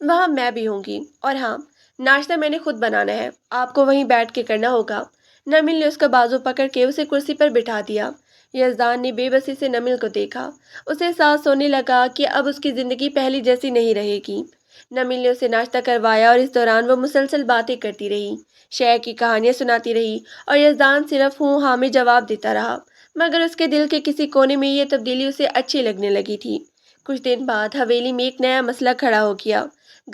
وہاں میں بھی ہوں گی، اور ہاں، ناشتہ میں نے خود بنانا ہے، آپ کو وہیں بیٹھ کے کرنا ہوگا۔ نمل نے اس کا بازو پکڑ کے اسے کرسی پر بٹھا دیا۔ یزدان نے بے بسی سے نمل کو دیکھا۔ اسے احساس ہونے لگا کہ اب اس کی زندگی پہلی جیسی نہیں رہے گی۔ نمل نے اسے ناشتہ کروایا اور اس دوران وہ مسلسل باتیں کرتی رہی، شہر کی کہانیاں سناتی رہی، اور یزدان صرف ہوں ہاں میں جواب دیتا رہا، مگر اس کے دل کے کسی کونے میں یہ تبدیلی اسے اچھی لگنے لگی تھی۔ کچھ دن بعد حویلی میں ایک نیا مسئلہ کھڑا ہو گیا۔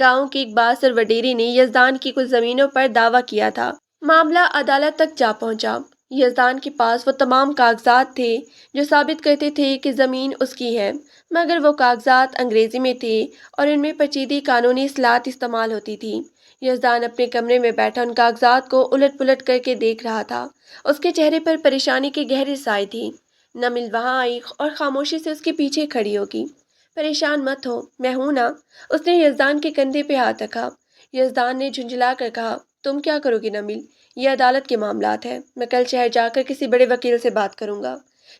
گاؤں کے ایک بااثر وڈیرے نے یزدان کی کچھ زمینوں پر دعویٰ کیا تھا۔ معاملہ عدالت تک جا پہنچا۔ یزدان کے پاس وہ تمام کاغذات تھے جو ثابت کرتے تھے کہ زمین اس کی ہے، مگر وہ کاغذات انگریزی میں تھے اور ان میں پیچیدہ قانونی اصطلاحات استعمال ہوتی تھیں۔ یزدان اپنے کمرے میں بیٹھا ان کاغذات کو الٹ پلٹ کر کے دیکھ رہا تھا۔ اس کے چہرے پر پریشانی کے گہرے سائے تھی۔ نمل وہاں آئی اور خاموشی سے اس کے پیچھے کھڑی ہوگی۔ پریشان مت ہو، میں ہوں نا۔ اس نے یزدان کے کندھے پہ ہاتھ رکھا۔ یزدان نے جھنجھلا کر کہا، تم کیا کرو گی نمل؟ یہ عدالت کے معاملات ہیں، میں کل شہر جا کر کسی بڑے وکیل سے بات کروں گا۔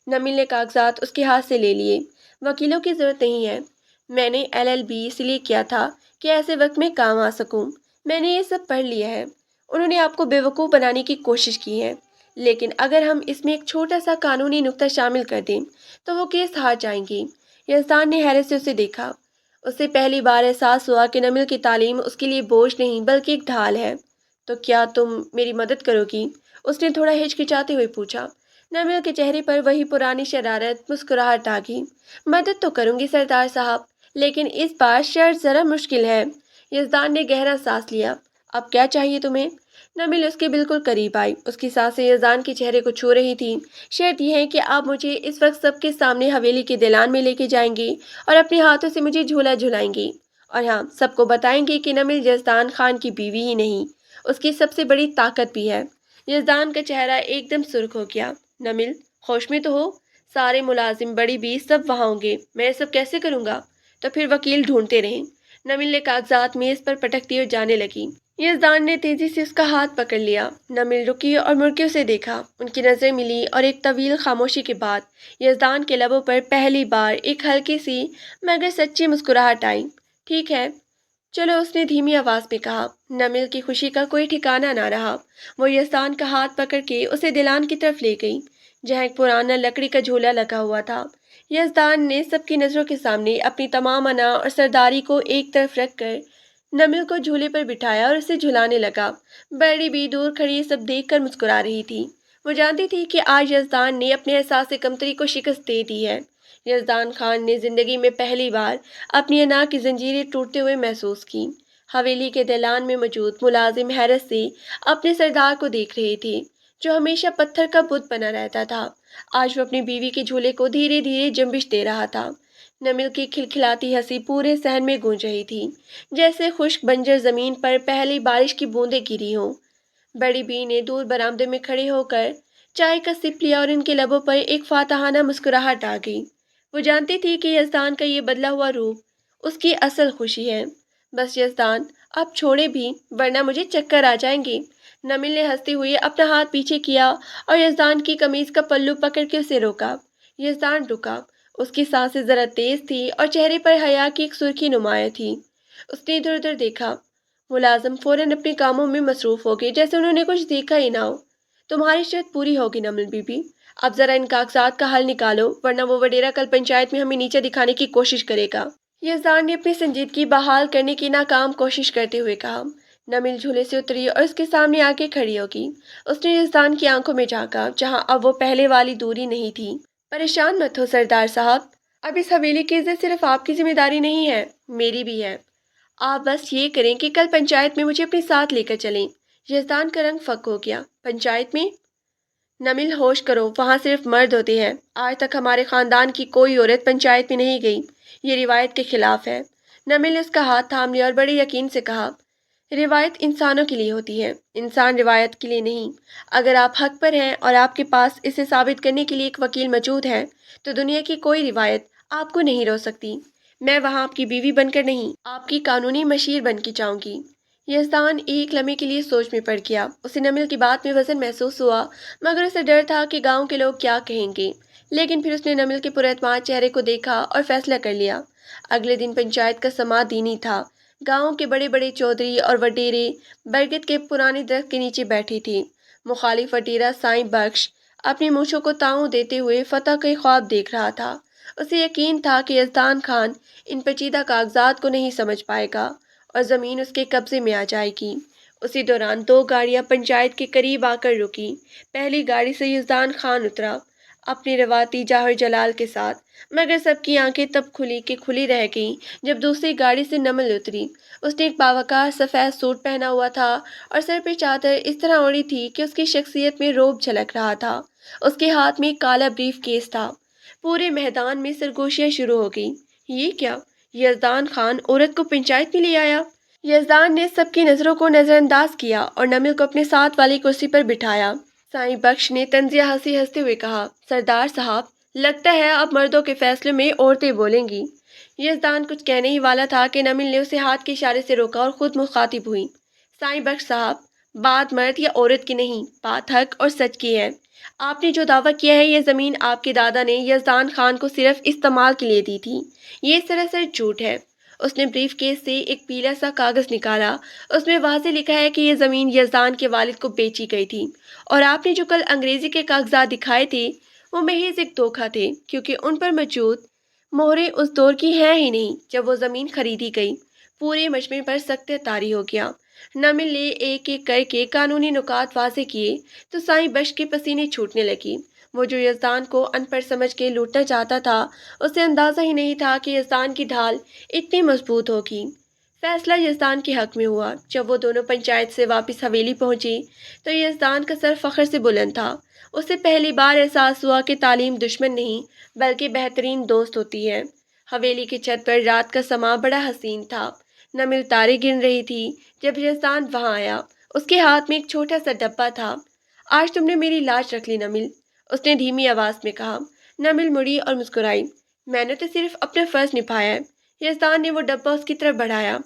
نمل نے کاغذات اس کے ہاتھ سے لے لیے۔ وکیلوں کی ضرورت نہیں ہے، میں نے LLB اس لیے کیا تھا کہ ایسے وقت میں کام آ سکوں۔ میں نے یہ سب پڑھ لیا ہے۔ انہوں نے آپ کو بیوقوف بنانے کی کوشش کی ہے، لیکن اگر ہم اس میں ایک چھوٹا سا قانونی نقطہ شامل کر دیں تو وہ کیس ہار جائیں گی۔ یزدان نے حیرت سے اسے دیکھا۔ اسے پہلی بار احساس ہوا کہ نمل کی تعلیم اس کے لیے بوجھ نہیں بلکہ ایک ڈھال ہے۔ تو کیا تم میری مدد کرو گی؟ اس نے تھوڑا ہچکچاتے ہوئے پوچھا۔ نمل کے چہرے پر وہی پرانی شرارت، مسکراہٹ آ گئی۔ مدد تو کروں گی سردار صاحب، لیکن اس بار شرط ذرا مشکل ہے۔ یزدان نے گہرا سانس لیا۔ اب کیا چاہیے تمہیں؟ نمل اس کے بالکل قریب آئی۔ اس کی سانسیں یزدان کے چہرے کو چھو رہی تھیں۔ شرط یہ ہے کہ آپ مجھے اس وقت سب کے سامنے حویلی کے دلان میں لے کے جائیں گی اور اپنے ہاتھوں سے مجھے جھولا جھلائیں گی، اور ہاں، سب کو بتائیں گے کہ نمل یزدان خان کی بیوی ہی نہیں، اس کی سب سے بڑی طاقت بھی ہے۔ یزدان کا چہرہ ایک دم سرخ ہو گیا۔ نمل، ہوش میں تو ہو؟ سارے ملازم، بڑی بی، سب وہاں ہوں گے، میں یہ سب کیسے کروں گا؟ تو پھر وکیل ڈھونڈتے رہیں۔ نمل نے کاغذات میز پر پٹکتی اور جانے لگی۔ یزدان نے تیزی سے اس کا ہاتھ پکڑ لیا۔ نمل رکی اور مڑ کے اسے دیکھا۔ ان کی نظریں ملی اور ایک طویل خاموشی کے بعد یزدان کے لبوں پر پہلی بار ایک ہلکی سی مگر سچی مسکراہٹ آئی۔ ٹھیک ہے، چلو، اس نے دھیمی آواز میں کہا۔ نمل کی خوشی کا کوئی ٹھکانہ نہ رہا۔ وہ یزدان کا ہاتھ پکڑ کے اسے دلان کی طرف لے گئی، جہاں ایک پرانا لکڑی کا جھولا لگا ہوا تھا۔ یزدان نے سب کی نظروں کے سامنے اپنی تمام انا اور سرداری کو ایک طرف رکھ کر نمل کو جھولے پر بٹھایا اور اسے جھلانے لگا۔ بڑی بی دور کھڑی یہ سب دیکھ کر مسکرا رہی تھی۔ وہ جانتی تھی کہ آج یزدان نے اپنے احساس کمتری کو شکست دے دی ہے۔ یزدان خان نے زندگی میں پہلی بار اپنی انا کی زنجیریں ٹوٹتے ہوئے محسوس کی۔ حویلی کے دلان میں موجود ملازم حیرت سے اپنے سردار کو دیکھ رہے تھے، جو ہمیشہ پتھر کا بت بنا رہتا تھا۔ آج وہ اپنی بیوی کے جھولے کو دھیرے دھیرے جنبش دے رہا تھا۔ نمل کی کھلکھلاتی ہنسی پورے صحن میں گونج رہی تھی، جیسے خشک بنجر زمین پر پہلی بارش کی بوندیں گری ہوں۔ بڑی بی نے دور برآمدے میں کھڑے ہو کر چائے کا سپ لیا اور ان کے لبوں پر ایک فاتحانہ مسکراہٹ آ گئی۔ وہ جانتی تھی کہ یزدان کا یہ بدلا ہوا روپ اس کی اصل خوشی ہے۔ بس یزدان، اب چھوڑے بھی، ورنہ مجھے چکر آ جائیں گے۔ نمل نے ہنستے ہوئے اپنا ہاتھ پیچھے کیا اور یزدان کی قمیض کا پلو پکڑ کے اسے روکا۔ یزدان رکا۔ اس کی سانسیں ذرا تیز تھی اور چہرے پر حیا کی ایک سرخی نمایاں تھی۔ اس نے ادھر ادھر دیکھا۔ ملازم فوراً اپنے کاموں میں مصروف ہو گئے، جیسے انہوں نے کچھ دیکھا ہی نہ ہو۔ تمہاری شرط پوری ہوگی نمل بی بی۔ اب ذرا ان کاغذات کا حل نکالو، ورنہ وہ وڈیرا کل پنچایت میں ہمیں نیچے دکھانے کی کوشش کرے گا۔ یزدان نے اپنی سنجیدگی بحال کرنے کی ناکام کوشش کرتے ہوئے کہا۔ نمل جھولے سے اتری اور اس کے سامنے آ کے کھڑی ہوگی۔ اس نے یزدان کی آنکھوں میں جھانکا، جہاں اب وہ پہلے والی دوری نہیں تھی۔ پریشان مت ہو سردار صاحب، اب اس حویلی کی عزت صرف آپ کی ذمہ داری نہیں ہے، میری بھی ہے۔ آپ بس یہ کریں کہ کل پنچایت میں مجھے اپنے ساتھ لے کر چلیں۔ یزدان کا رنگ فک ہو گیا۔ پنچایت میں؟ نمل، ہوش کرو، وہاں صرف مرد ہوتے ہیں۔ آج تک ہمارے خاندان کی کوئی عورت پنچایت میں نہیں گئی، یہ روایت کے خلاف ہے۔ نمل نے اس کا ہاتھ تھام لیا اور بڑے یقین سے کہا، روایت انسانوں کے لیے ہوتی ہے، انسان روایت کے لیے نہیں۔ اگر آپ حق پر ہیں اور آپ کے پاس اسے ثابت کرنے کے لیے ایک وکیل موجود ہے تو دنیا کی کوئی روایت آپ کو نہیں روک سکتی۔ میں وہاں آپ کی بیوی بن کر نہیں، آپ کی قانونی مشیر بن کے جاؤں گی۔ یزدان ایک لمحے کے لیے سوچ میں پڑ گیا۔ اسے نمل کی بات میں وزن محسوس ہوا، مگر اسے ڈر تھا کہ گاؤں کے لوگ کیا کہیں گے۔ لیکن پھر اس نے نمل کے پراعتماد چہرے کو دیکھا اور فیصلہ کر لیا۔ اگلے دن پنچایت کا سماع دینی تھا۔ گاؤں کے بڑے بڑے چودھری اور وڈیرے برگد کے پرانے درخت کے نیچے بیٹھے تھے۔ مخالف وڈیرا سائیں بخش اپنی مونچھوں کو تاؤں دیتے ہوئے فتح کے خواب دیکھ رہا تھا۔ اسے یقین تھا کہ یزدان خان ان پیچیدہ کاغذات کو نہیں سمجھ پائے گا اور زمین اس کے قبضے میں آ جائے گی۔ اسی دوران دو گاڑیاں پنچایت کے قریب آ کر رکی۔ پہلی گاڑی سے یزدان خان اترا اپنی روایتی جاہر جلال کے ساتھ، مگر سب کی آنکھیں تب کھلی کہ کھلی رہ گئیں جب دوسری گاڑی سے نمل اتری۔ اس نے ایک باوقار سفید سوٹ پہنا ہوا تھا اور سر پہ چادر اس طرح اوڑھی تھی کہ اس کی شخصیت میں رعب جھلک رہا تھا۔ اس کے ہاتھ میں ایک کالا بریف کیس تھا۔ پورے میدان میں سرگوشیاں شروع ہو گئیں۔ یہ کیا؟ یزدان خان عورت کو پنچایت میں لے آیا؟ یزدان نے سب کی نظروں کو نظر انداز کیا اور نمل کو اپنے ساتھ والی کرسی پر بٹھایا۔ سائیں بخش نے طنزیہ ہنستے ہوئے کہا، سردار صاحب، لگتا ہے اب مردوں کے فیصلے میں عورتیں بولیں گی۔ یزدان کچھ کہنے ہی والا تھا کہ نمل نے اسے ہاتھ کے اشارے سے روکا اور خود مخاطب ہوئی۔ سائیں بخش صاحب، بات مرد یا عورت کی نہیں، بات حق اور سچ کی ہے۔ آپ نے جو دعویٰ کیا ہے یہ زمین آپ کے دادا نے یزدان خان کو صرف استعمال کے لیے دی تھی، یہ سراسر جھوٹ ہے۔ اس نے بریف کیس سے ایک پیلا سا کاغذ نکالا۔ اس میں واضح لکھا ہے کہ یہ زمین یزدان کے والد کو بیچی گئی تھی، اور آپ نے جو کل انگریزی کے کاغذات دکھائے تھے وہ محض ایک دھوکہ تھے، کیونکہ ان پر موجود مہریں اس دور کی ہیں ہی نہیں جب وہ زمین خریدی گئی۔ پورے مجمع پر سخت طاری ہو گیا۔ نمل نے ایک ایک کر کے قانونی نکات واضح کیے تو سائیں بخش کے پسینے چھوٹنے لگی۔ وہ جو یزدان کو ان پڑھ سمجھ کے لوٹنا چاہتا تھا، اسے اندازہ ہی نہیں تھا کہ یزدان کی ڈھال اتنی مضبوط ہوگی۔ فیصلہ یزدان کے حق میں ہوا۔ جب وہ دونوں پنچایت سے واپس حویلی پہنچی تو یزدان کا سر فخر سے بلند تھا۔ اسے پہلی بار احساس ہوا کہ تعلیم دشمن نہیں بلکہ بہترین دوست ہوتی ہے۔ حویلی کی چھت پر رات کا سماں بڑا حسین تھا۔ نمل تارے گن رہی تھی جب یزدان وہاں آیا۔ اس کے ہاتھ میں ایک چھوٹا سا ڈبہ تھا۔ آج تم نے میری لاج رکھ لی نمل، اس نے دھیمی آواز میں کہا۔ نمل مڑی اور مسکرائی۔ میں نے تو صرف اپنا فرض نبھایا ہے۔ یزدان نے وہ ڈبہ اس کی طرف بڑھایا۔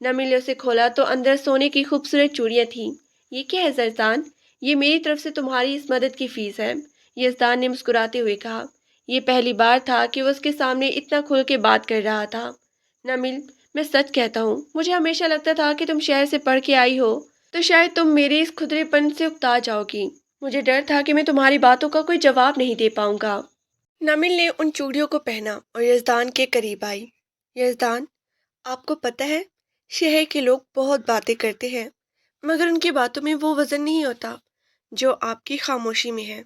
نمل نے اسے کھولا تو اندر سونے کی خوبصورت چوڑیاں تھیں۔ یہ کیا ہے یزدان؟ یہ میری طرف سے تمہاری اس مدد کی فیس ہے، یزدان نے مسکراتے ہوئے کہا۔ یہ پہلی بار تھا کہ وہ اس کے سامنے اتنا کھل کے بات کر رہا تھا۔ نمل، میں سچ کہتا ہوں، مجھے ہمیشہ لگتا تھا کہ تم شہر سے پڑھ کے آئی ہو تو شاید تم میرے اس کھدرے پن سے اکتا جاؤ گی۔ مجھے ڈر تھا کہ میں تمہاری باتوں کا کوئی جواب نہیں دے پاؤں گا۔ نمل نے ان چوڑیوں کو پہنا اور یزدان کے قریب آئی۔ یزدان، آپ کو پتہ ہے، شہر کے لوگ بہت باتیں کرتے ہیں مگر ان کی باتوں میں وہ وزن نہیں ہوتا جو آپ کی خاموشی میں ہے۔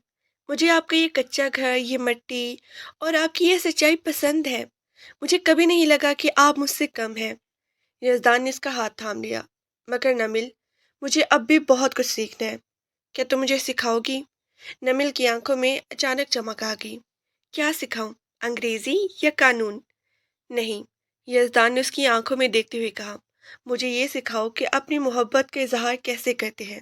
مجھے آپ کا یہ کچا گھر، یہ مٹی اور آپ کی یہ سچائی پسند ہے۔ مجھے کبھی نہیں لگا کہ آپ مجھ سے کم ہیں۔ یزدان نے اس کا ہاتھ تھام لیا۔ مگر نمل، مجھے اب بھی بہت کچھ سیکھنا ہے۔ کیا تم مجھے سکھاؤ گی؟ نمل کی آنکھوں میں اچانک چمک آ گئی۔ کیا سکھاؤں؟ انگریزی یا قانون؟ نہیں، یزدان نے اس کی آنکھوں میں دیکھتے ہوئے کہا، مجھے یہ سکھاؤ کہ اپنی محبت کا اظہار کیسے کرتے ہیں۔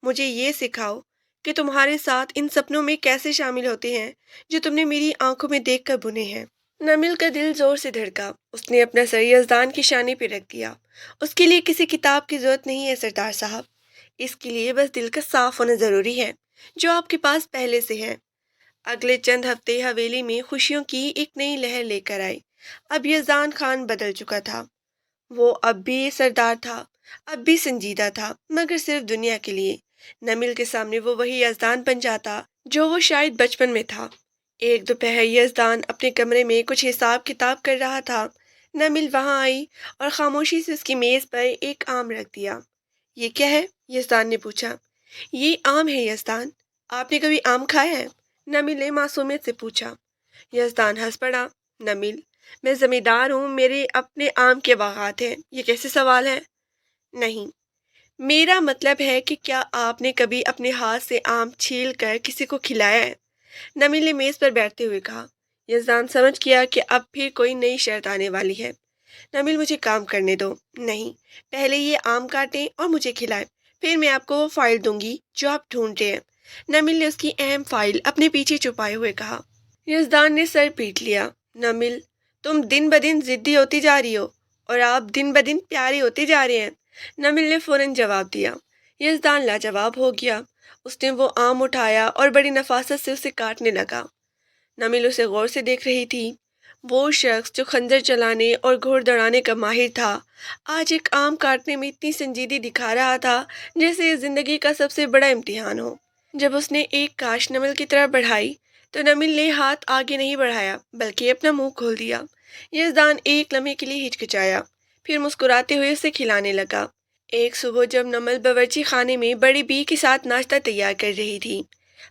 مجھے یہ سکھاؤ کہ تمہارے ساتھ ان سپنوں میں کیسے شامل ہوتے ہیں جو تم نے میری آنکھوں میں دیکھ کر بنے ہیں۔ نمل کا دل زور سے دھڑکا۔ اس نے اپنا سر یزدان کی شانے پہ رکھ دیا۔ اس کے لیے کسی کتاب کی ضرورت نہیں ہے سردار صاحب، اس کے لیے بس دل کا صاف ہونا ضروری ہے، جو آپ کے پاس پہلے سے ہے۔ اگلے چند ہفتے حویلی میں خوشیوں کی ایک نئی لہر لے کر آئے۔ اب یزدان خان بدل چکا تھا۔ وہ اب بھی سردار تھا، اب بھی سنجیدہ تھا، مگر صرف دنیا کے لیے۔ نمل کے سامنے وہ وہی یزدان بن جاتا جو وہ شاید بچپن میں تھا۔ ایک دوپہر یزدان اپنے کمرے میں کچھ حساب کتاب کر رہا تھا۔ نمل وہاں آئی اور خاموشی سے اس کی میز پر ایک آم رکھ دیا۔ یہ کیا ہے؟ یزدان نے پوچھا۔ یہ آم ہے یزدان، آپ نے کبھی آم کھایا ہے؟ نمل نے معصومیت سے پوچھا۔ یزدان ہنس پڑا۔ نمل، میں زمیندار ہوں، میرے اپنے آم کے باغات ہیں، یہ کیسے سوال ہے؟ نہیں، میرا مطلب ہے کہ کیا آپ نے کبھی اپنے ہاتھ سے آم چھیل کر کسی کو کھلایا ہے؟ نمل نے میز پر بیٹھتے ہوئے کہا۔ یزدان سمجھ گیا کہ اب پھر کوئی نئی شرط آنے والی ہے۔ نمل، مجھے کام کرنے دو۔ نہیں، پہلے یہ آم کاٹیں اور مجھے کھلائیں، پھر میں آپ کو وہ فائل دوں گی جو آپ ڈھونڈ رہے ہیں۔ نمل نے اس کی اہم فائل اپنے پیچھے چھپائے ہوئے کہا۔ یزدان نے سر پیٹ لیا۔ نمل، تم دن بدن ضدی ہوتی جا رہی ہو اور آپ دن بدن پیارے ہوتے جا رہے ہیں، نمل نے فوراً جواب دیا۔ یزدان لاجواب ہو گیا۔ اس نے وہ آم اٹھایا اور بڑی نفاست سے اسے کاٹنے لگا۔ نمل اسے غور سے دیکھ رہی تھی۔ وہ شخص جو خنجر چلانے اور گھوڑ دوڑانے کا ماہر تھا، آج ایک آم کاٹنے میں اتنی سنجیدگی دکھا رہا تھا جیسے یہ زندگی کا سب سے بڑا امتحان ہو۔ جب اس نے ایک کاش نمل کی طرف بڑھائی تو نمل نے ہاتھ آگے نہیں بڑھایا بلکہ اپنا منہ کھول دیا۔ یزدان ایک لمحے کے لیے ہچکچایا، پھر مسکراتے ہوئے اسے کھلانے لگا۔ ایک صبح جب نمل باورچی خانے میں بڑی بی کے ساتھ ناشتہ تیار کر رہی تھی،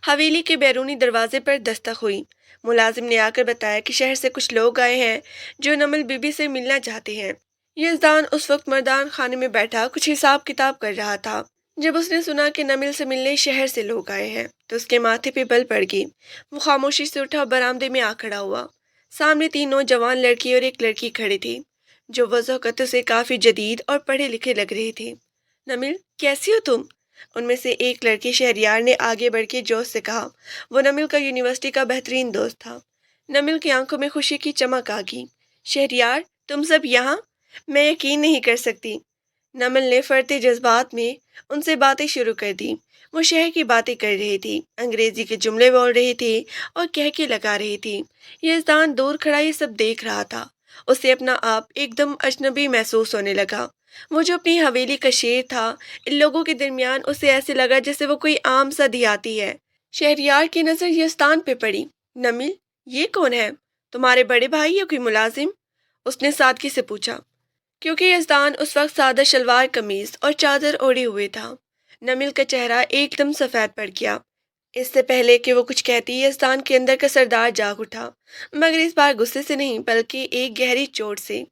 حویلی کے بیرونی دروازے پر دستک ہوئی۔ ملازم نے آ کر بتایا کہ شہر سے کچھ لوگ آئے ہیں جو نمل بی بی سے ملنا چاہتے ہیں۔ یزدان اس وقت مردان خانے میں بیٹھا کچھ حساب کتاب کر رہا تھا۔ جب اس نے سنا کہ نمل سے ملنے شہر سے لوگ آئے ہیں تو اس کے ماتھے پہ بل پڑ گئی۔ وہ خاموشی سے اٹھا، برآمدے میں آ کھڑا ہوا۔ سامنے 3 نوجوان لڑکی اور ایک لڑکی کھڑی تھی جو وضع و قطع سے کافی جدید اور پڑھے لکھے لگ رہی تھی۔ نمل، کیسی ہو تم؟ ان میں سے ایک لڑکی شہریار نے آگے بڑھ کے جوش سے کہا۔ وہ نمل کا یونیورسٹی کا بہترین دوست تھا۔ نمل کی آنکھوں میں خوشی کی چمک آ گئی۔ شہریار، تم سب یہاں؟ میں یقین نہیں کر سکتی۔ نمل نے فرتے جذبات میں ان سے باتیں شروع کر دی۔ وہ شہر کی باتیں کر رہی تھی، انگریزی کے جملے بول رہی تھی اور کہکے لگا رہی تھی۔ یزدان دور کھڑا یہ سب دیکھ رہا تھا۔ اسے اپنا آپ ایک دم اجنبی محسوس ہونے لگا۔ وہ جو اپنی حویلی کا شیر تھا، ان لوگوں کے درمیان اسے ایسے لگا جیسے وہ کوئی عام سا دیہاتی ہے۔ شہریار کی نظر یزدان پہ پڑی۔ نمل، یہ کون ہے؟ تمہارے بڑے بھائی یا کوئی ملازم؟ اس نے سادگی سے پوچھا، کیونکہ یزدان اس وقت سادہ شلوار قمیض اور چادر اوڑھے ہوئے تھا۔ نمل کا چہرہ ایک دم سفید پڑ گیا۔ اس سے پہلے کہ وہ کچھ کہتی، یزدان کے اندر کا سردار جاگ اٹھا، مگر اس بار غصے سے نہیں بلکہ ایک گہری چوٹ سے۔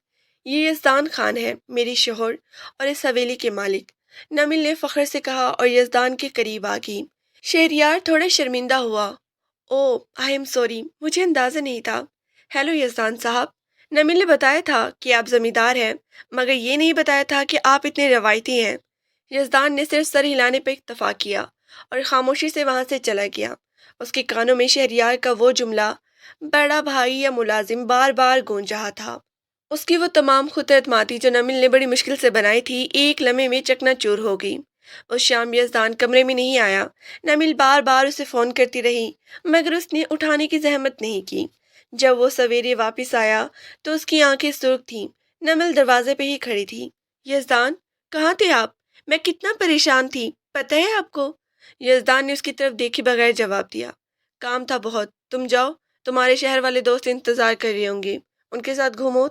یہ یزدان خان ہے، میری شوہر اور اس حویلی کے مالک، نمل نے فخر سے کہا اور یزدان کے قریب آ گئی۔ شہریار تھوڑا شرمندہ ہوا۔ او، آئی ایم سوری، مجھے اندازہ نہیں تھا۔ ہیلو یزدان صاحب، نمل نے بتایا تھا کہ آپ زمیندار ہیں، مگر یہ نہیں بتایا تھا کہ آپ اتنے روایتی ہیں۔ یزدان نے صرف سر ہلانے پہ اکتفا کیا اور خاموشی سے وہاں سے چلا گیا۔ اس کے کانوں میں شہریار کا وہ جملہ بڑا بھائی یا ملازم بار بار گونج رہا تھا۔ اس کی وہ تمام خود اعتمادی جو نمل نے بڑی مشکل سے بنائی تھی، ایک لمحے میں چکنا چور ہو گئی۔ اس شام یزدان کمرے میں نہیں آیا۔ نمل بار بار اسے فون کرتی رہی مگر اس نے اٹھانے کی زحمت نہیں کی۔ جب وہ سویرے واپس آیا تو اس کی آنکھیں سرخ تھیں۔ نمل دروازے پہ ہی کھڑی تھی۔ یزدان، کہاں تھے آپ؟ میں کتنا پریشان تھی، پتہ ہے آپ کو؟ یزدان نے اس کی طرف دیکھے بغیر جواب دیا، کام تھا بہت، تم جاؤ، تمہارے شہر والے دوست انتظار کر رہے ہوں گے، ان کے ساتھ گھومو،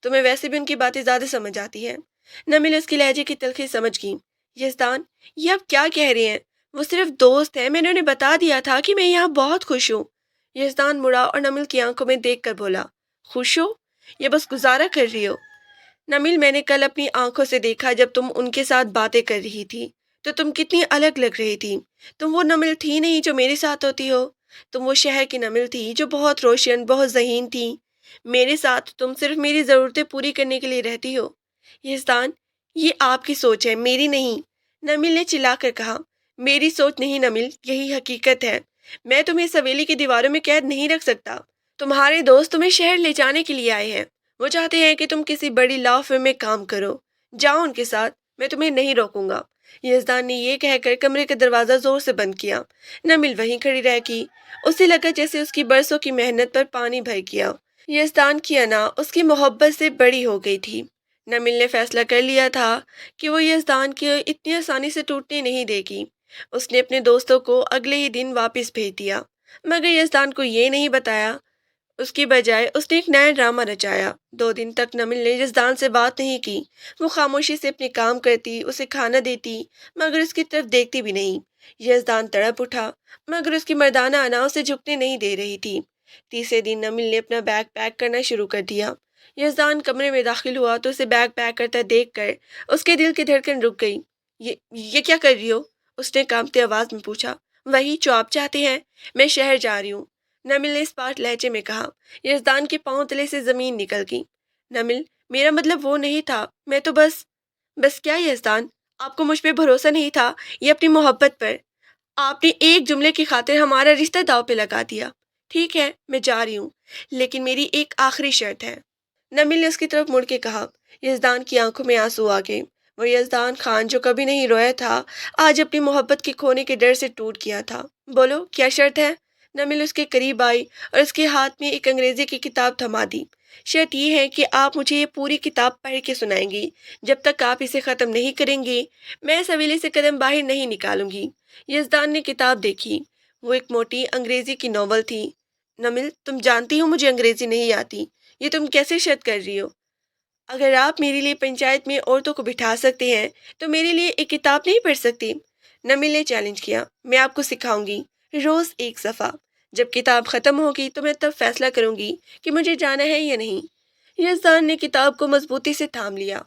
تمہیں ویسے بھی ان کی باتیں زیادہ سمجھ آتی ہیں۔ نمل اس کی لہجے کی تلخی سمجھ گئی۔ یزدان، یہ آپ کیا کہہ رہے ہیں؟ وہ صرف دوست ہیں، میں نے انہیں بتا دیا تھا کہ میں یہاں بہت خوش ہوں۔ یزدان مڑا اور نمل کی آنکھوں میں دیکھ کر بولا، خوش ہو یا بس گزارا کر رہی ہو؟ نمل، میں نے کل اپنی آنکھوں سے دیکھا جب تم ان کے ساتھ باتیں کر رہی تھی تو تم کتنی الگ لگ رہی تھی۔ تم وہ نمل تھی نہیں جو میرے ساتھ ہوتی ہو، تم وہ شہر کی نمل تھی جو بہت روشن، بہت ذہین تھی۔ میرے ساتھ تم صرف میری ضرورتیں پوری کرنے کے لیے رہتی ہو۔ یزدان، یہ آپ کی سوچ ہے، میری نہیں، نمل نے چلا کر کہا۔ میری سوچ نہیں نمل، یہی حقیقت ہے۔ میں تمہیں اس حویلی کی دیواروں میں قید نہیں رکھ سکتا۔ تمہارے دوست تمہیں شہر لے جانے کے لیے آئے ہیں، وہ چاہتے ہیں کہ تم کسی بڑی لا فرم میں کام کرو، جاؤ ان کے ساتھ، میں تمہیں نہیں روکوں گا۔ یزدان نے یہ کہہ کر کمرے کا دروازہ زور سے بند کیا۔ نمل وہیں کھڑی رہ گئی۔ اسے لگا جیسے اس کی برسوں کی محنت پر پانی بھر گیا۔ یزدان کی انا اس کی محبت سے بڑی ہو گئی تھی۔ نمل نے فیصلہ کر لیا تھا کہ وہ یزدان کی اتنی آسانی سے ٹوٹنے نہیں دے گی۔ اس نے اپنے دوستوں کو اگلے ہی دن واپس بھیج دیا، مگر یزدان کو یہ نہیں بتایا۔ اس کی بجائے اس نے ایک نیا ڈرامہ رچایا۔ 2 دن تک نمل نے یزدان سے بات نہیں کی۔ وہ خاموشی سے اپنے کام کرتی، اسے کھانا دیتی مگر اس کی طرف دیکھتی بھی نہیں۔ یزدان تڑپ اٹھا مگر اس کی مردانہ انا اسے جھکنے نہیں دے رہی تھی۔ تیسرے دن نمل نے اپنا بیگ پیک کرنا شروع کر دیا۔ یزدان کمرے میں داخل ہوا تو اسے بیگ پیک کرتا دیکھ کر اس کے دل کی دھڑکن رک گئی۔ یہ کیا کر رہی ہو؟ اس نے کانپتے آواز میں پوچھا۔ وہی جو آپ چاہتے ہیں، میں شہر جا رہی ہوں، نمل نے اسپاٹ لہجے میں کہا۔ یزدان کے پاؤں تلے سے زمین نکل گئی۔ نمل، میرا مطلب وہ نہیں تھا، میں تو بس کیا یزدان، آپ کو مجھ پہ بھروسہ نہیں تھا یا اپنی محبت پر؟ آپ نے ایک جملے کی خاطر ہمارا رشتہ داؤ پہ لگا دیا۔ ٹھیک ہے، میں جا رہی ہوں، لیکن میری ایک آخری شرط ہے، نمل نے اس کی طرف مڑ کے کہا۔ یزدان کی آنکھوں میں آنسو آ گئے۔ وہ یزدان خان جو کبھی نہیں رویا تھا، آج اپنی محبت کے کھونے کے ڈر سے ٹوٹ گیا تھا۔ بولو، کیا شرط ہے؟ نمل اس کے قریب آئی اور اس کے ہاتھ میں ایک انگریزی کی کتاب تھما دی۔ شرط یہ ہے کہ آپ مجھے یہ پوری کتاب پڑھ کے سنائیں گی۔ جب تک آپ اسے ختم نہیں کریں گے میں اس حویلی سے قدم باہر نہیں نکالوں گی۔ یزدان نے کتاب دیکھی۔ وہ ایک موٹی انگریزی کی ناول تھی۔ نمل، تم جانتی ہو مجھے انگریزی نہیں آتی، یہ تم کیسے شرط کر رہی ہو؟ اگر آپ میرے لیے پنچایت میں عورتوں کو بٹھا سکتے ہیں تو میرے لیے ایک کتاب نہیں پڑھ سکتی؟ نمل نے چیلنج کیا۔ میں آپ کو سکھاؤں گی، روز ایک صفحہ۔ جب کتاب ختم ہوگی تو میں تب فیصلہ کروں گی کہ مجھے جانا ہے یا نہیں۔ یزدان نے کتاب کو مضبوطی سے تھام لیا۔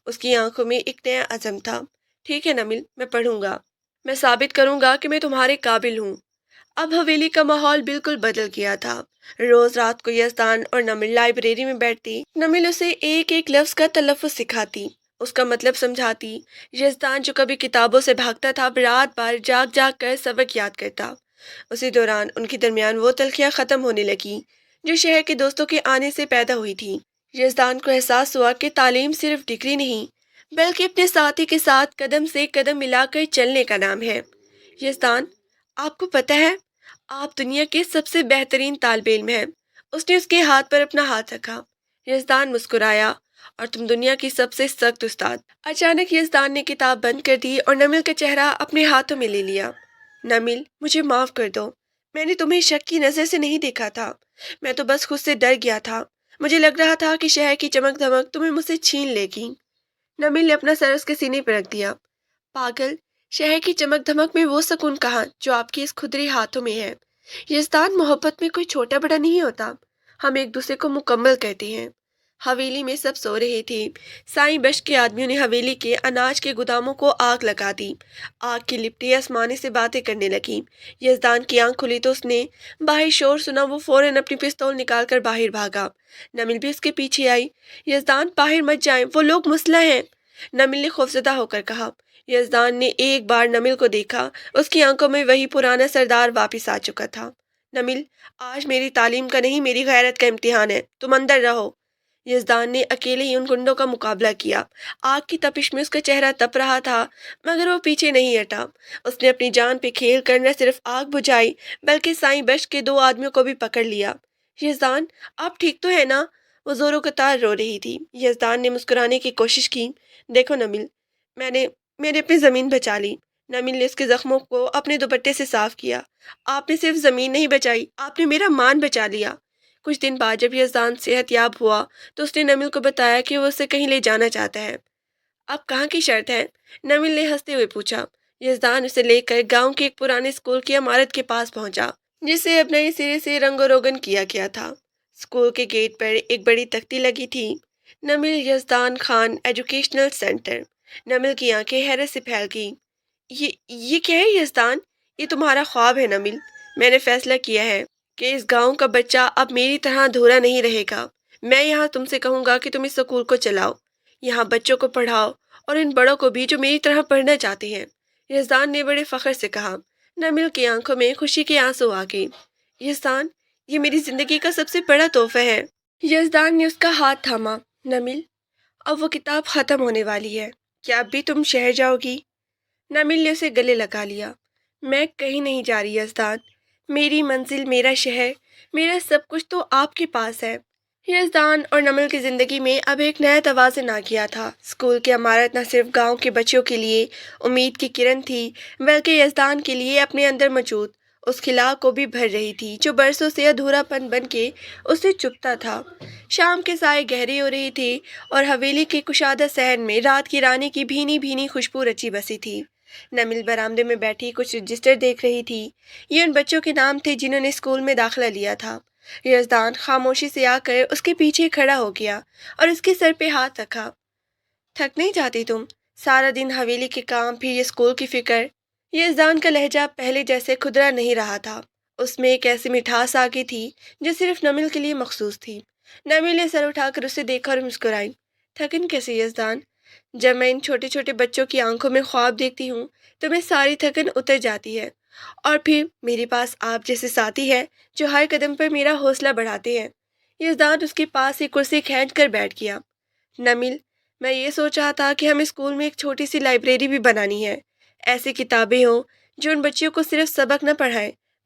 اس کی آنکھوں میں ایک نیا عزم تھا۔ ٹھیک ہے نمل، میں پڑھوں گا، میں ثابت کروں گا کہ میں تمہارے قابل ہوں۔ اب حویلی کا ماحول بالکل بدل گیا تھا۔ روز رات کو یزدان اور نمل لائبریری میں بیٹھتی۔ نمل اسے ایک ایک لفظ کا تلفظ سکھاتی، اس کا مطلب سمجھاتی۔ یزدان جو کبھی کتابوں سے بھاگتا تھا رات بھر جاگ جاگ کر سبق یاد کرتا۔ اسی دوران ان کے درمیان وہ تلخیاں ختم ہونے لگیں جو شہر کے دوستوں کے آنے سے پیدا ہوئی تھی۔ یزدان کو احساس ہوا کہ تعلیم صرف ڈگری نہیں بلکہ اپنے ساتھی کے ساتھ قدم سے قدم ملا کر چلنے کا نام ہے۔ یزدان، آپ کو پتہ ہے آپ دنیا کے سب سے بہترین طالب علم ہیں۔ اس نے اس کے ہاتھ پر اپنا ہاتھ رکھا۔ یزدان مسکرایا۔ اور تم دنیا کی سب سے سخت استاد۔ اچانک یزدان نے کتاب بند کر دی اور نمل کا چہرہ اپنے ہاتھوں میں لے لیا۔ نمل، مجھے معاف کر دو، میں نے تمہیں شک کی نظر سے نہیں دیکھا تھا، میں تو بس خود سے ڈر گیا تھا، مجھے لگ رہا تھا کہ شہر کی چمک دھمک تمہیں مجھ سے چھین لے گی۔ نمل نے اپنا سر اس کے سینے پر رکھ دیا۔ پاگل، شہر کی چمک دھمک میں وہ سکون کہاں جو آپ کے اس کھدرے ہاتھوں میں ہے؟ یزدان، محبت میں کوئی چھوٹا بڑا نہیں ہوتا، ہم ایک دوسرے کو مکمل کرتے ہیں۔ حویلی میں سب سو رہے تھے۔ سائیں بشت کے آدمیوں نے حویلی کے اناج کے گوداموں کو آگ لگا دی۔ آگ کی لپٹیں آسمانے سے باتیں کرنے لگیں۔ یزدان کی آنکھ کھلی تو اس نے باہر شور سنا۔ وہ فوراً اپنی پستول نکال کر باہر بھاگا۔ نمل بھی اس کے پیچھے آئی۔ یزدان، باہر مت جائیں، وہ لوگ مسلح ہیں، نمل نے خوفزدہ ہو کر کہا۔ یزدان نے ایک بار نمل کو دیکھا۔ اس کی آنکھوں میں وہی پرانا سردار واپس آ چکا تھا۔ نمل، آج میری تعلیم کا نہیں میری غیرت کا امتحان ہے، تم اندر رہو۔ یزدان نے اکیلے ہی ان گنڈوں کا مقابلہ کیا۔ آگ کی تپش میں اس کا چہرہ تپ رہا تھا مگر وہ پیچھے نہیں ہٹا۔ اس نے اپنی جان پہ کھیل کر نہ صرف آگ بجھائی بلکہ سائیں بشت کے 2 آدمیوں کو بھی پکڑ لیا۔ یزدان، آپ ٹھیک تو ہے نا؟ وہ زوروں کا تار رو رہی تھی۔ یزدان نے مسکرانے کی کوشش کی۔ دیکھو نمل، میں نے اپنی زمین بچا لی۔ نمل نے اس کے زخموں کو اپنے دوپٹے سے صاف کیا۔ آپ نے صرف زمین نہیں بچائی، آپ نے میرا مان بچا لیا۔ کچھ دن بعد جب یزدان صحت یاب ہوا تو اس نے نمل کو بتایا کہ وہ اسے کہیں لے جانا چاہتا ہے۔ اب کہاں کی شرط ہے؟ نمل نے ہنستے ہوئے پوچھا۔ یزدان اسے لے کر گاؤں کے ایک پرانے اسکول کی عمارت کے پاس پہنچا جسے اب نئے سرے سے رنگ و روگن کیا گیا تھا۔ اسکول کے گیٹ پر ایک بڑی تختی لگی تھی، نمل یزدان خان ایجوکیشنل سینٹر۔ نمل کی آنکھیں حیرت سے پھیل گئیں۔ یہ کیا ہے یزدان؟ یہ تمہارا خواب ہے نمل۔ میں نے فیصلہ کیا ہے کہ اس گاؤں کا بچہ اب میری طرح ادھورا نہیں رہے گا۔ میں یہاں تم سے کہوں گا کہ تم اس اسکول کو چلاؤ، یہاں بچوں کو پڑھاؤ اور ان بڑوں کو بھی جو میری طرح پڑھنا چاہتے ہیں، یزدان نے بڑے فخر سے کہا۔ نمل کی آنکھوں میں خوشی کے آنسو آ گئے۔ یزدان، یہ میری زندگی کا سب سے بڑا تحفہ ہے۔ یزدان نے اس کا ہاتھ تھاما۔ نمل، اب وہ کتاب ختم ہونے والی ہے، کیا اب بھی تم شہر جاؤ گی؟ نمل نے اسے گلے لگا لیا۔ میں کہیں نہیں جا رہی یزدان، میری منزل، میرا شہر، میرا سب کچھ تو آپ کے پاس ہے۔ یزدان اور نمل کی زندگی میں اب ایک نیا توازن آ گیا تھا۔ اسکول کی عمارت نہ صرف گاؤں کے بچوں کے لیے امید کی کرن تھی بلکہ یزدان کے لیے اپنے اندر موجود اس خلا کو بھی بھر رہی تھی جو برسوں سے ادھورا پن بن کے اسے چپتا تھا۔ شام کے سائے گہرے ہو رہی تھی اور حویلی کے کشادہ صحن میں رات کی رانی کی بھینی بھینی خوشبو رچی بسی تھی۔ نمل برآمدے میں بیٹھی کچھ رجسٹر دیکھ رہی تھی۔ یہ ان بچوں کے نام تھے جنہوں نے اسکول میں داخلہ لیا تھا۔ یزدان خاموشی سے آ کر اس کے پیچھے کھڑا ہو گیا اور اس کے سر پہ ہاتھ رکھا۔ تھک نہیں جاتی تم؟ سارا دن حویلی کے کام پھر یہ اسکول کی فکر۔ یزدان کا لہجہ پہلے جیسے کھدرا نہیں رہا تھا، اس میں ایک ایسی مٹھاس آ گئی تھی جو صرف نمل کے لیے مخصوص تھی۔ نمل نے سر اٹھا کر اسے دیکھا اور مسکرائی۔ تھکن کیسے یزدان؟ جب میں ان چھوٹے چھوٹے بچوں کی آنکھوں میں خواب دیکھتی ہوں تو میں ساری تھکن اتر جاتی ہے، اور پھر میرے پاس آپ جیسے ساتھی ہے جو ہر قدم پر میرا حوصلہ بڑھاتے ہیں۔ یزدان اس کے پاس ایک کرسی کھینچ کر بیٹھ گیا۔ نمل، میں یہ سوچ رہا تھا کہ ہم اسکول میں ایک چھوٹی سی لائبریری بھی بنانی ہے، ایسی کتابیں ہوں جو ان بچوں کو صرف سبق نہ پڑھائیں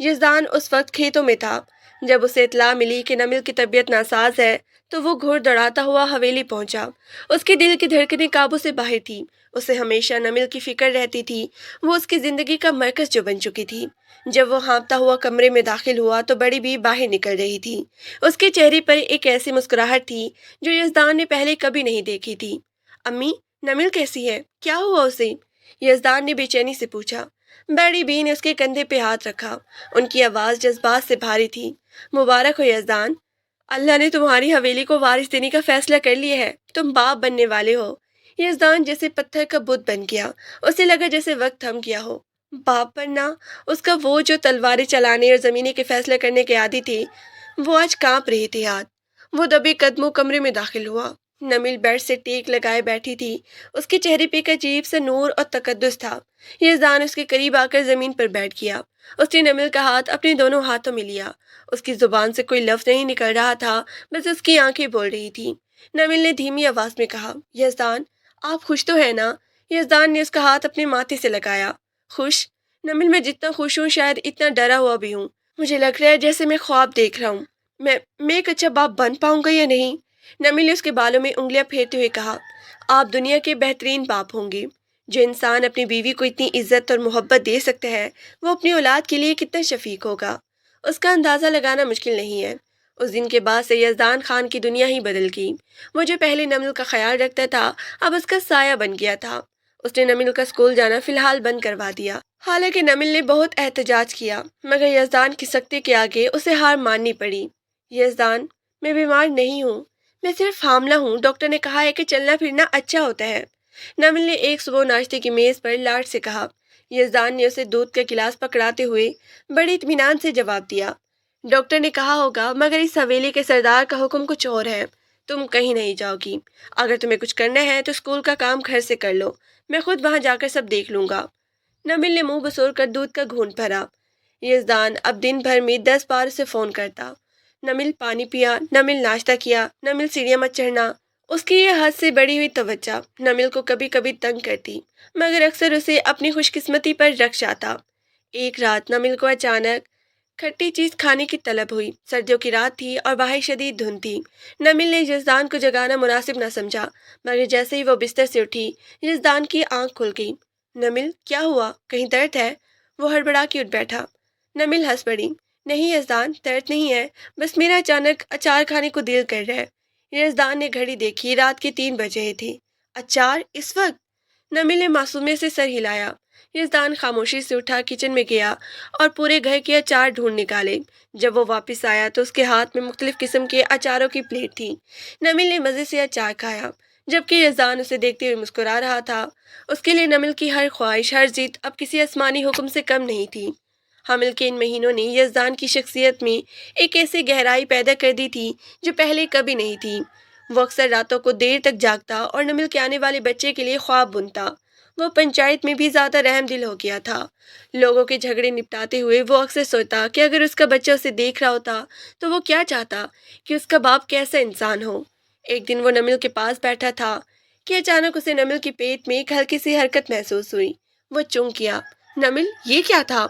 یزدان اس وقت کھیتوں میں تھا جب اسے اطلاع ملی کہ نمل کی طبیعت ناساز ہے تو وہ گھڑ دوڑاتا ہوا حویلی پہنچا۔ اس کے دل کی دھڑکنیں قابو سے باہر تھی۔ اسے ہمیشہ نمل کی فکر رہتی تھی، وہ اس کی زندگی کا مرکز جو بن چکی تھی۔ جب وہ ہانپتا ہوا کمرے میں داخل ہوا تو بڑی بی باہر نکل رہی تھی۔ اس کے چہرے پر ایک ایسی مسکراہٹ تھی جو یزدان نے پہلے کبھی نہیں دیکھی تھی۔ امی، نمل کیسی ہے؟ کیا ہوا اسے؟ یزدان نے بے چینی سے پوچھا۔ بڑی بی نے اس کے کندھے پہ ہاتھ رکھا۔ ان کی آواز جذبات سے بھاری تھی۔ مبارک ہو یزدان، اللہ نے تمہاری حویلی کو وارث دینے کا فیصلہ کر لیا ہے، تم باپ بننے والے ہو۔ یزدان جیسے پتھر کا بت بن گیا، اسے لگا جیسے وقت تھم گیا ہو۔ باپ بننا؟ اس کا وہ جو تلواریں چلانے اور زمینیں کے فیصلے کرنے کے عادی تھے، وہ آج کانپ رہے تھے ہاتھ۔ وہ دبے قدموں کمرے میں داخل ہوا۔ نمل بیڈ سے ٹیک لگائے بیٹھی تھی، اس کے چہرے پہ ایک عجیب سا نور اور تقدس تھا۔ یزدان اس کے قریب آ کر زمین پر بیٹھ گیا۔ اس نے نمل کا ہاتھ اپنے دونوں ہاتھوں میں لیا۔ اس کی زبان سے کوئی لفظ نہیں نکل رہا تھا، بس اس کی آنکھیں بول رہی تھیں۔ نمل نے دھیمی آواز میں کہا، یزدان، آپ خوش تو ہیں نا؟ یزدان نے اس کا ہاتھ اپنے ماتھے سے لگایا۔ خوش؟ نمل، میں جتنا خوش ہوں شاید اتنا ڈرا ہوا بھی ہوں۔ مجھے لگ رہا ہے جیسے میں خواب دیکھ رہا ہوں۔ میں ایک اچھا باپ بن پاؤں گا یا نہیں؟ نمل نے اس کے بالوں میں انگلیاں پھیرتے ہوئے کہا، آپ دنیا کے بہترین باپ ہوں گے۔ جو انسان اپنی بیوی کو اتنی عزت اور محبت دے سکتا ہے، وہ اپنی اولاد کے لیے کتنا شفیق ہوگا۔ اس کا اندازہ لگانا مشکل نہیں ہے۔ اس دن کے بعد سے یزدان خان کی دنیا ہی بدل گئی۔ وہ جو پہلے نمل کا خیال رکھتا تھا، اب اس کا سایہ بن گیا تھا۔ اس نے نمل کا اسکول جانا فی الحال بند کروا دیا۔ حالانکہ نمل نے بہت احتجاج کیا، مگر یزدان کی سختی کے آگے اسے ہار ماننی پڑی۔ یزدان، میں بیمار نہیں ہوں، میں صرف حاملہ ہوں۔ ڈاکٹر نے کہا ہے کہ چلنا پھرنا اچھا ہوتا ہے۔ نمل نے ایک صبح ناشتے کی میز پر لاڈ سے کہا۔ یزدان نے اسے دودھ کا گلاس پکڑاتے ہوئے بڑے اطمینان سے جواب دیا، ڈاکٹر نے کہا ہوگا، مگر اس حویلی کے سردار کا حکم کچھ اور ہے۔ تم کہیں نہیں جاؤ گی۔ اگر تمہیں کچھ کرنا ہے تو اسکول کا کام گھر سے کر لو، میں خود وہاں جا کر سب دیکھ لوں گا۔ نمل نے منہ بسور کر دودھ کا گھونٹ بھرا۔ یزدان اب دن بھر میں 10 بار اسے فون کرتا۔ نمل پانی پیا، نمل ناشتہ کیا، نمل سیڑھیاں مت چڑھنا۔ اس کی یہ حد سے بڑھی ہوئی توجہ نمل کو کبھی کبھی تنگ کرتی، مگر اکثر اسے اپنی خوش قسمتی پر رکھ جاتا۔ ایک رات نمل کو اچانک کھٹی چیز کھانے کی طلب ہوئی۔ سردیوں کی رات تھی اور باہر شدید دھند تھی۔ نمل نے یزدان کو جگانا مناسب نہ سمجھا، مگر جیسے ہی وہ بستر سے اٹھی، یزدان کی آنکھ کھل گئی۔ نمل، کیا ہوا؟ کہیں درد ہے؟ وہ ہڑبڑا کے اٹھ بیٹھا۔ نمل ہنس پڑی۔ نہیں یزدان، درد نہیں ہے، بس میرا اچانک اچار کھانے کو دل کر رہا ہے۔ یزدان نے گھڑی دیکھی، رات کے 3 بجے تھے۔ اچار اس وقت؟ نمل نے معصومیت سے سر ہلایا۔ یزدان خاموشی سے اٹھا، کچن میں گیا اور پورے گھر کے اچار ڈھونڈ نکالے۔ جب وہ واپس آیا تو اس کے ہاتھ میں مختلف قسم کے اچاروں کی پلیٹ تھی۔ نمل نے مزے سے اچار کھایا، جبکہ یزدان اسے دیکھتے ہوئے مسکرا رہا تھا۔ اس کے لیے نمل کی ہر خواہش، ہر ضد اب کسی آسمانی حکم سے کم نہیں تھی۔ حمل کے ان مہینوں نے یزدان کی شخصیت میں ایک ایسی گہرائی پیدا کر دی تھی جو پہلے کبھی نہیں تھی۔ وہ اکثر راتوں کو دیر تک جاگتا اور نمل کے آنے والے بچے کے لیے خواب بنتا۔ وہ پنچایت میں بھی زیادہ رحم دل ہو گیا تھا۔ لوگوں کے جھگڑے نپٹاتے ہوئے وہ اکثر سوچتا کہ اگر اس کا بچہ اسے دیکھ رہا ہوتا تو وہ کیا چاہتا کہ اس کا باپ کیسا انسان ہو۔ ایک دن وہ نمل کے پاس بیٹھا تھا کہ اچانک اسے نمل کے پیٹ میں ایک ہلکی سی حرکت محسوس ہوئی۔ وہ چونک گیا۔ نمل، یہ کیا تھا؟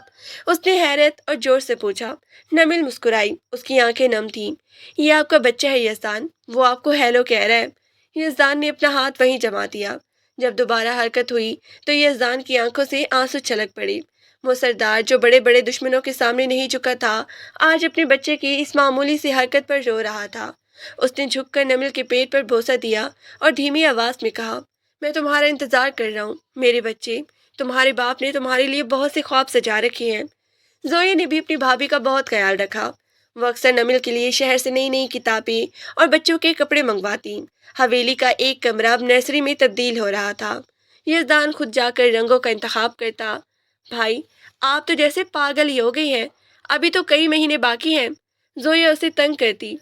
اس نے حیرت اور زور سے پوچھا۔ نمل مسکرائی، اس کی آنکھیں نم تھیں۔ یہ آپ کا بچہ ہے یزدان، وہ آپ کو ہیلو کہہ رہا ہے۔ یزدان نے اپنا ہاتھ وہیں جما دیا۔ جب دوبارہ حرکت ہوئی تو یزدان کی آنکھوں سے آنسو چھلک پڑے۔ وہ سردار جو بڑے بڑے دشمنوں کے سامنے نہیں جھکا تھا، آج اپنے بچے کی اس معمولی سی حرکت پر رو رہا تھا۔ اس نے جھک کر نمل کے پیٹ پر بوسہ دیا اور دھیمی آواز میں کہا، میں تمہارا انتظار کر رہا ہوں میرے بچے، تمہارے باپ نے تمہارے لیے بہت سے خواب سجا رکھے ہیں۔ زویا نے بھی اپنی بھابھی کا بہت خیال رکھا۔ وہ اکثر نمل کے لیے شہر سے نئی نئی کتابیں اور بچوں کے کپڑے منگواتی۔ حویلی کا ایک کمرہ اب نرسری میں تبدیل ہو رہا تھا۔ یزدان خود جا کر رنگوں کا انتخاب کرتا۔ بھائی، آپ تو جیسے پاگل ہی ہو گئی ہیں، ابھی تو کئی مہینے باقی ہیں۔ زویا اسے تنگ کرتی۔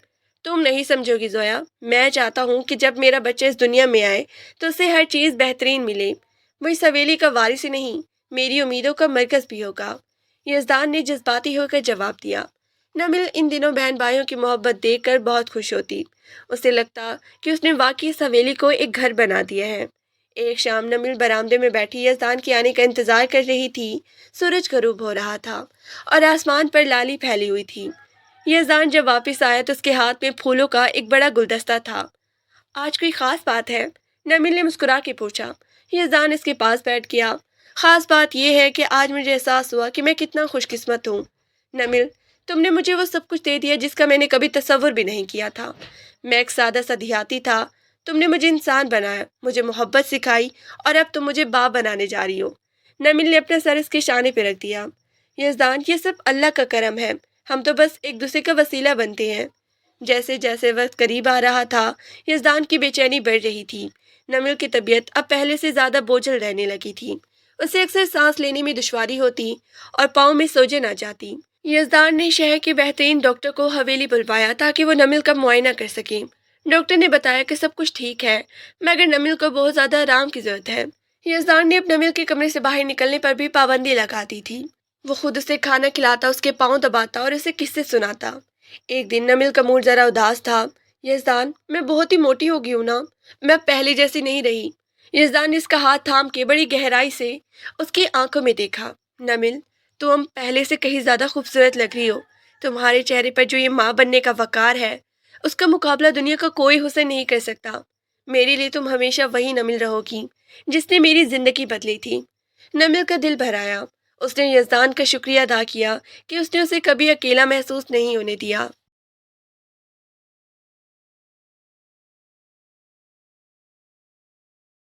تم نہیں سمجھو گی زویا، میں چاہتا ہوں کہ جب میرا بچہ اس دنیا میں آئے تو اسے ہر چیز بہترین ملے۔ وہ اس حویلی کا وارث ہی نہیں، میری امیدوں کا مرکز بھی ہوگا۔ یزدان نے جذباتی ہو کر جواب دیا۔ نمل ان دنوں بہن بھائیوں کی محبت دیکھ کر بہت خوش ہوتی۔ اسے لگتا کہ اس نے واقعی اس حویلی کو ایک گھر بنا دیا ہے۔ ایک شام نمل برآمدے میں بیٹھی یزدان کے آنے کا انتظار کر رہی تھی۔ سورج غروب ہو رہا تھا اور آسمان پر لالی پھیلی ہوئی تھی۔ یزدان جب واپس آیا تو اس کے ہاتھ میں پھولوں کا ایک بڑا گلدستہ تھا۔ آج کوئی خاص بات ہے؟ نمل نے مسکرا کے پوچھا۔ یزدان اس کے پاس بیٹھ گیا۔ خاص بات یہ ہے کہ آج مجھے احساس ہوا کہ میں کتنا خوش قسمت ہوں۔ نمل، تم نے مجھے وہ سب کچھ دے دیا جس کا میں نے کبھی تصور بھی نہیں کیا تھا۔ میں ایک سادہ سا دیہاتی تھا، تم نے مجھے انسان بنایا، مجھے محبت سکھائی، اور اب تم مجھے باپ بنانے جا رہی ہو۔ نمل نے اپنا سر اس کے شانے پہ رکھ دیا۔ یزدان، یہ سب اللہ کا کرم ہے، ہم تو بس ایک دوسرے کا وسیلہ بنتے ہیں۔ جیسے جیسے وقت قریب آ رہا تھا، یزدان کی بے چینی بڑھ رہی تھی۔ نمل کی طبیعت اب پہلے سے زیادہ بوجھل رہنے لگی تھی۔ اسے اکثر سانس لینے میں دشواری ہوتی اور پاؤں میں سوجن آ جاتی۔ یزدان نے شہر کے بہترین ڈاکٹر کو حویلی بلوایا تاکہ وہ نمل کا معائنہ کر سکیں۔ ڈاکٹر نے بتایا کہ سب کچھ ٹھیک ہے، مگر نمل کو بہت زیادہ آرام کی ضرورت ہے۔ یزدان نے اب نمل کے کمرے سے باہر نکلنے پر بھی پابندی لگا دی تھی۔ وہ خود اسے کھانا کھلاتا، اس کے پاؤں دباتا اور اسے قصے سناتا۔ ایک دن نمل کا موڈ ذرا اداس تھا۔ یزدان، میں بہت ہی موٹی ہو گئی ہوں نا، میں اب پہلے جیسی نہیں رہی۔ یزدان نے اس کا ہاتھ تھام کے بڑی گہرائی سے اس کی آنکھوں میں دیکھا۔ نمل، تم پہلے سے کہیں زیادہ خوبصورت لگ رہی ہو۔ تمہارے چہرے پر جو یہ ماں بننے کا وقار ہے، اس کا مقابلہ دنیا کا کوئی حسن نہیں کر سکتا۔ میرے لیے تم ہمیشہ وہی نمل رہو گی جس نے میری زندگی بدلی تھی۔ نمل کا دل بھر آیا۔ اس نے یزدان کا شکریہ ادا کیا کہ اس نے اسے کبھی اکیلا محسوس نہیں ہونے دیا۔